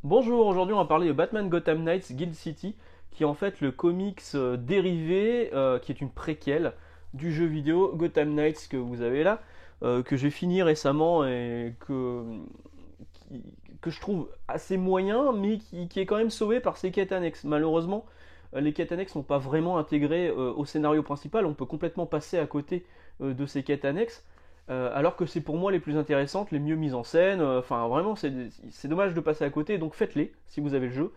Bonjour, aujourd'hui on va parler de Batman Gotham Knights Guild City, qui est en fait le comics dérivé, qui est une préquelle du jeu vidéo Gotham Knights que vous avez là, que j'ai fini récemment et qui- que je trouve assez moyen, mais qui est quand même sauvé par ses quêtes annexes. Malheureusement, les quêtes annexes sont pas vraiment intégrées au scénario principal, on peut complètement passer à côté de ces quêtes annexes. Alors que c'est pour moi les plus intéressantes, les mieux mises en scène. Enfin, vraiment, c'est dommage de passer à côté. Donc faites-les si vous avez le jeu.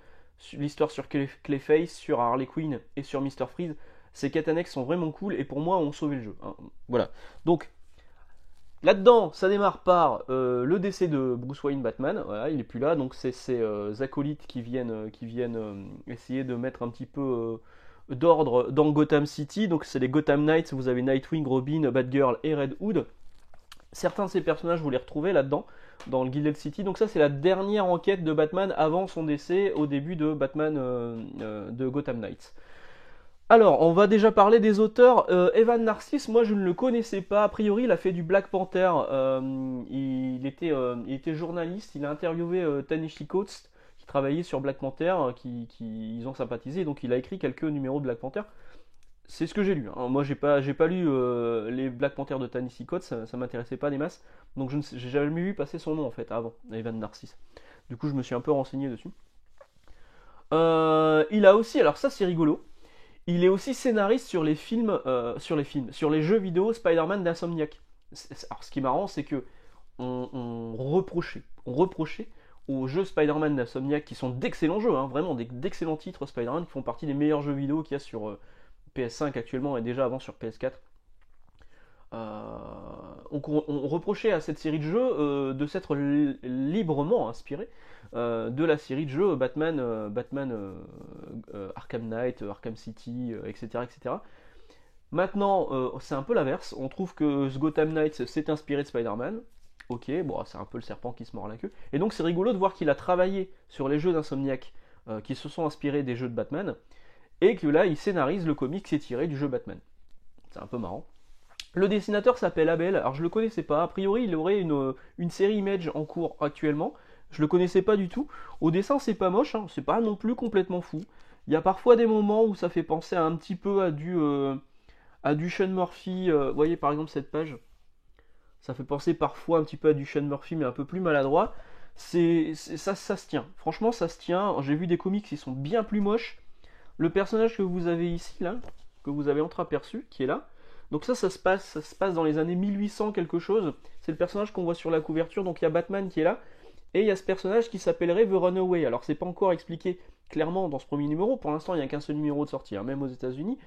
L'histoire sur Clayface, sur Harley Quinn et sur Mister Freeze, ces quêtes annexes sont vraiment cool et pour moi ont sauvé le jeu, hein. Voilà. Donc là-dedans, ça démarre par le décès de Bruce Wayne Batman. Voilà, il est plus là, donc c'est ces acolytes qui viennent essayer de mettre un petit peu d'ordre dans Gotham City. Donc c'est les Gotham Knights. Vous avez Nightwing, Robin, Batgirl et Red Hood. Certains de ces personnages, vous les retrouvez là-dedans, dans le Gilded City. Donc ça, c'est la dernière enquête de Batman avant son décès au début de Batman de Gotham Knights. Alors, on va déjà parler des auteurs. Evan Narcisse, moi je ne le connaissais pas. A priori, il a fait du Black Panther. Il était journaliste. Il a interviewé Ta-Nehisi Coates, qui travaillait sur Black Panther, ils ont sympathisé. Donc, il a écrit quelques numéros de Black Panther. C'est ce que j'ai lu, hein. Moi, j'ai pas lu les Black Panther de Ta-Nehisi Coates, ça m'intéressait pas des masses. Donc, j'ai jamais vu passer son nom en fait avant, Evan Narcisse. Du coup, je me suis un peu renseigné dessus. Il a aussi, alors ça c'est rigolo, il est aussi scénariste sur les jeux vidéo Spider-Man d'Insomniac. Alors, ce qui est marrant, c'est que on reprochait aux jeux Spider-Man d'Insomniac, qui sont d'excellents jeux, hein, vraiment d'excellents titres Spider-Man, qui font partie des meilleurs jeux vidéo qu'il y a sur PS5 actuellement et déjà avant sur PS4. On reprochait à cette série de jeux de s'être librement inspiré de la série de jeux Batman Arkham Knight, Arkham City, etc., etc. Maintenant, c'est un peu l'inverse. On trouve que ce Gotham Knights s'est inspiré de Spider-Man. Ok, bon, c'est un peu le serpent qui se mord la queue. Et donc, c'est rigolo de voir qu'il a travaillé sur les jeux d'Insomniac qui se sont inspirés des jeux de Batman et que là, il scénarise le comic qui s'est tiré du jeu Batman. C'est un peu marrant. Le dessinateur s'appelle Abel, alors je le connaissais pas, a priori il aurait une série Image en cours actuellement, je le connaissais pas du tout. Au dessin c'est pas moche, hein, c'est pas non plus complètement fou. Il y a parfois des moments où ça fait penser un petit peu à du Sean Murphy, vous voyez par exemple cette page, ça fait penser parfois un petit peu à du Sean Murphy mais un peu plus maladroit. Ça se tient, franchement ça se tient, j'ai vu des comics qui sont bien plus moches. Le personnage que vous avez ici, là, que vous avez entreaperçu, qui est là, donc ça se passe dans les années 1800 quelque chose. C'est le personnage qu'on voit sur la couverture. Donc il y a Batman qui est là. Et il y a ce personnage qui s'appellerait The Runaway. Alors c'est pas encore expliqué clairement dans ce premier numéro. Pour l'instant il n'y a qu'un seul numéro de sortie, hein, même aux États-Unis.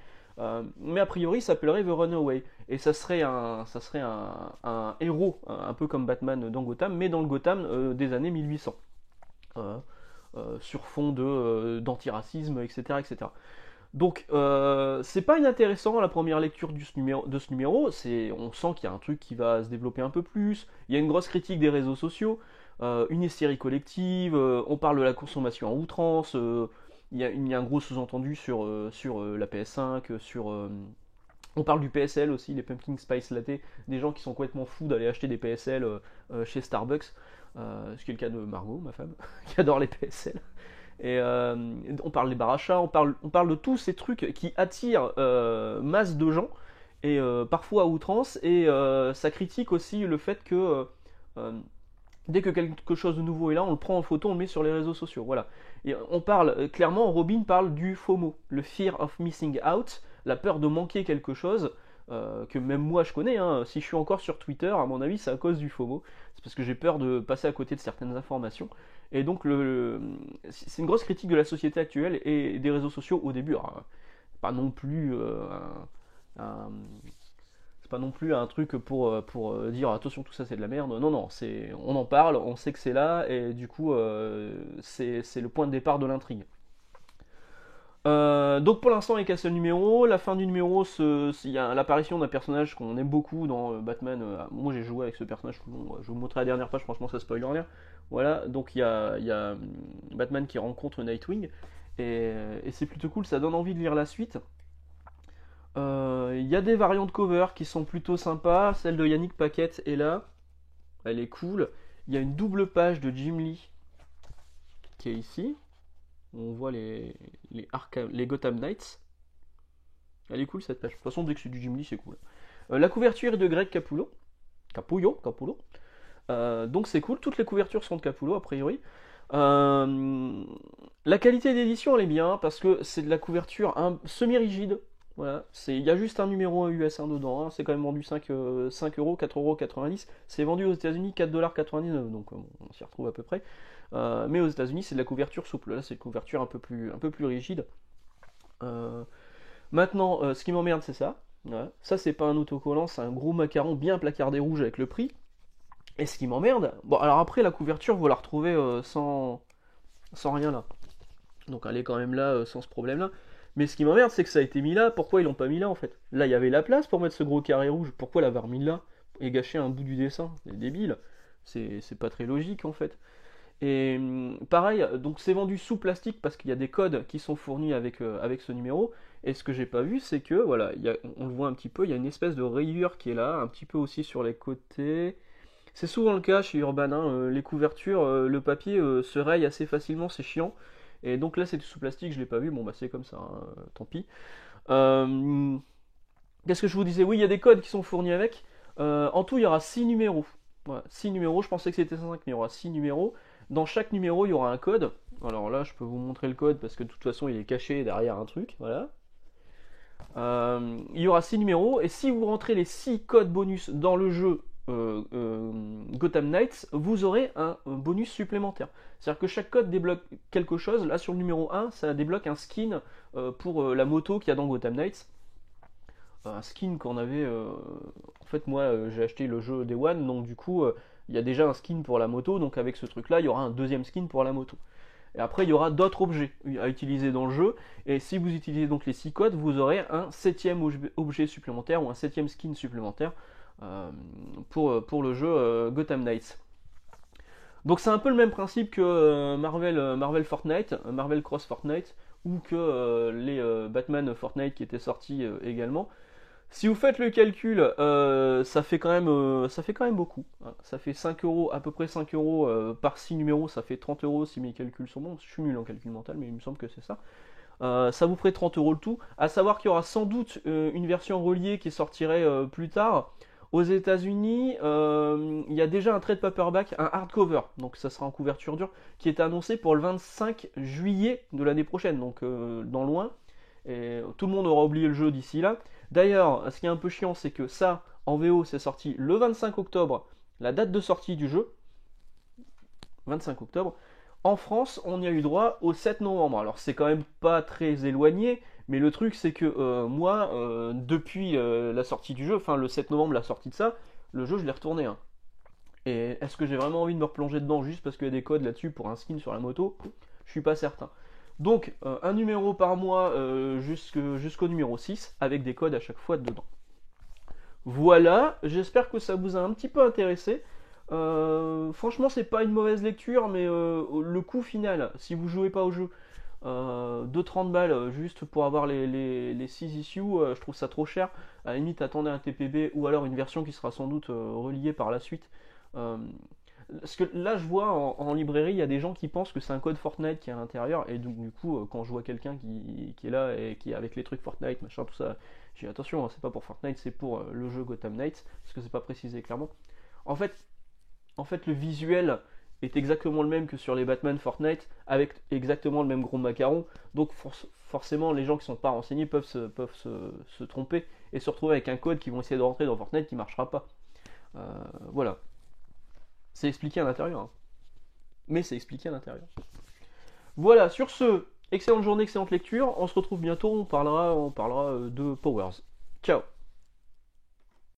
Mais a priori il s'appellerait The Runaway. Et ça serait un héros, un peu comme Batman dans Gotham, mais dans le Gotham des années 1800. Euh, sur fond d'antiracisme, etc., etc. Donc, c'est pas inintéressant à la première lecture de ce numéro. On sent qu'il y a un truc qui va se développer un peu plus. Il y a une grosse critique des réseaux sociaux, une hystérie collective. On parle de la consommation en outrance. Il y a un gros sous-entendu sur la PS5, on parle du PSL aussi, les Pumpkin Spice Latte, des gens qui sont complètement fous d'aller acheter des PSL chez Starbucks, ce qui est le cas de Margot, ma femme, qui adore les PSL. Et on parle des barachas, on parle de tous ces trucs qui attirent masse de gens, et parfois à outrance, et ça critique aussi le fait que dès que quelque chose de nouveau est là, on le prend en photo, on le met sur les réseaux sociaux. Voilà. Et on parle clairement, Robin parle du FOMO, le fear of missing out, la peur de manquer quelque chose, que même moi je connais, hein. Si je suis encore sur Twitter, à mon avis, c'est à cause du FOMO. C'est parce que j'ai peur de passer à côté de certaines informations. Et donc, c'est une grosse critique de la société actuelle et des réseaux sociaux au début. Alors, pas non plus un- c'est pas non plus un truc pour dire attention, tout ça c'est de la merde. Non, non, on en parle, on sait que c'est là, et du coup, c'est le point de départ de l'intrigue. Donc pour l'instant, il n'y a qu'un seul numéro. La fin du numéro, il y a l'apparition d'un personnage qu'on aime beaucoup dans Batman. Moi j'ai joué avec ce personnage tout le long. Je vous montrerai la dernière page, franchement ça spoil rien. Voilà, donc il y a Batman qui rencontre Nightwing. Et c'est plutôt cool, ça donne envie de lire la suite. Il y a des variantes cover qui sont plutôt sympas. Celle de Yannick Paquette est là, elle est cool. Il y a une double page de Jim Lee qui est ici. On voit les Gotham Knights. Elle est cool cette page. De toute façon, dès que c'est du Jim Lee, c'est cool. La couverture est de Greg Capullo. Capullo. Donc c'est cool. Toutes les couvertures sont de Capullo, a priori. La qualité d'édition, elle est bien, parce que c'est de la couverture semi-rigide. Voilà. Il y a juste un numéro US1 dedans. Hein. C'est quand même vendu 5 euros, 4,90 €. C'est vendu aux États-Unis 4,99 $. Donc on s'y retrouve à peu près. Mais aux États-Unis, c'est de la couverture souple. Là, c'est une couverture un peu plus rigide. Maintenant, ce qui m'emmerde, c'est ça. Ouais. Ça, c'est pas un autocollant, c'est un gros macaron bien placardé rouge avec le prix. Et ce qui m'emmerde, bon, alors après, la couverture, vous la retrouvez sans rien là. Donc elle est quand même là sans ce problème-là. Mais ce qui m'emmerde, c'est que ça a été mis là. Pourquoi ils l'ont pas mis là en fait? Là, il y avait la place pour mettre ce gros carré rouge. Pourquoi l'avoir mis là et gâcher un bout du dessin? C'est débile. C'est pas très logique en fait. Et pareil, donc c'est vendu sous plastique parce qu'il y a des codes qui sont fournis avec ce numéro. Et ce que j'ai pas vu, c'est que, voilà, on le voit un petit peu, il y a une espèce de rayure qui est là, un petit peu aussi sur les côtés. C'est souvent le cas chez Urban, hein, les couvertures, le papier se raye assez facilement, c'est chiant. Et donc là, c'est sous plastique, je l'ai pas vu, bon bah c'est comme ça, hein, tant pis. Qu'est-ce que je vous disais? Oui, il y a des codes qui sont fournis avec. En tout, il y aura 6 numéros. Voilà, 6 numéros, je pensais que c'était 5, mais il y aura 6 numéros. Dans chaque numéro, il y aura un code. Alors là, je peux vous montrer le code parce que de toute façon, il est caché derrière un truc. Voilà. Il y aura 6 numéros. Et si vous rentrez les 6 codes bonus dans le jeu Gotham Knights, vous aurez un bonus supplémentaire. C'est-à-dire que chaque code débloque quelque chose. Là, sur le numéro 1, ça débloque un skin pour la moto qu'il y a dans Gotham Knights. Un skin qu'on avait... En fait, moi, j'ai acheté le jeu Day One, donc du coup... il y a déjà un skin pour la moto, donc avec ce truc là, il y aura un deuxième skin pour la moto. Et après, il y aura d'autres objets à utiliser dans le jeu, et si vous utilisez donc les 6 codes, vous aurez un 7ème objet supplémentaire, ou un 7ème skin supplémentaire pour le jeu Gotham Knights. Donc c'est un peu le même principe que Marvel Fortnite, Marvel Cross Fortnite, ou que les Batman Fortnite qui étaient sortis également. Si vous faites le calcul, ça fait quand même beaucoup. Hein. Ça fait 5 euros, à peu près 5 euros par 6 numéros, ça fait 30 euros si mes calculs sont bons. Je suis nul en calcul mental, mais il me semble que c'est ça. Ça vous ferait 30 euros le tout. À savoir qu'il y aura sans doute une version reliée qui sortirait plus tard. Aux États-Unis, il y a déjà un trade paperback, un hardcover, donc ça sera en couverture dure, qui est annoncé pour le 25 juillet de l'année prochaine, donc dans loin. Et tout le monde aura oublié le jeu d'ici là. D'ailleurs, ce qui est un peu chiant, c'est que ça, en VO, c'est sorti le 25 octobre, la date de sortie du jeu, 25 octobre. En France, on y a eu droit au 7 novembre. Alors, c'est quand même pas très éloigné, mais le truc, c'est que moi, depuis la sortie du jeu, enfin le 7 novembre, la sortie de ça, le jeu, je l'ai retourné. Hein. Et est-ce que j'ai vraiment envie de me replonger dedans juste parce qu'il y a des codes là-dessus pour un skin sur la moto? Je suis pas certain. Donc, un numéro par mois jusqu'au numéro 6, avec des codes à chaque fois dedans. Voilà, j'espère que ça vous a un petit peu intéressé. Franchement, c'est pas une mauvaise lecture, mais le coût final, si vous jouez pas au jeu, de 30 balles juste pour avoir les 6 issues, je trouve ça trop cher. À la limite, attendez un TPB ou alors une version qui sera sans doute reliée par la suite. Parce que là, je vois en librairie, il y a des gens qui pensent que c'est un code Fortnite qui est à l'intérieur, et donc du coup, quand je vois quelqu'un qui est là et qui est avec les trucs Fortnite, machin, tout ça, j'ai attention, hein, c'est pas pour Fortnite, c'est pour le jeu Gotham Knights, parce que c'est pas précisé clairement. En fait, le visuel est exactement le même que sur les Batman Fortnite, avec exactement le même gros macaron, donc forcément, les gens qui sont pas renseignés peuvent se tromper et se retrouver avec un code qu'ils vont essayer de rentrer dans Fortnite qui marchera pas. Voilà. C'est expliqué à l'intérieur. Hein. Mais c'est expliqué à l'intérieur. Voilà, sur ce, excellente journée, excellente lecture. On se retrouve bientôt, on parlera de Powers. Ciao.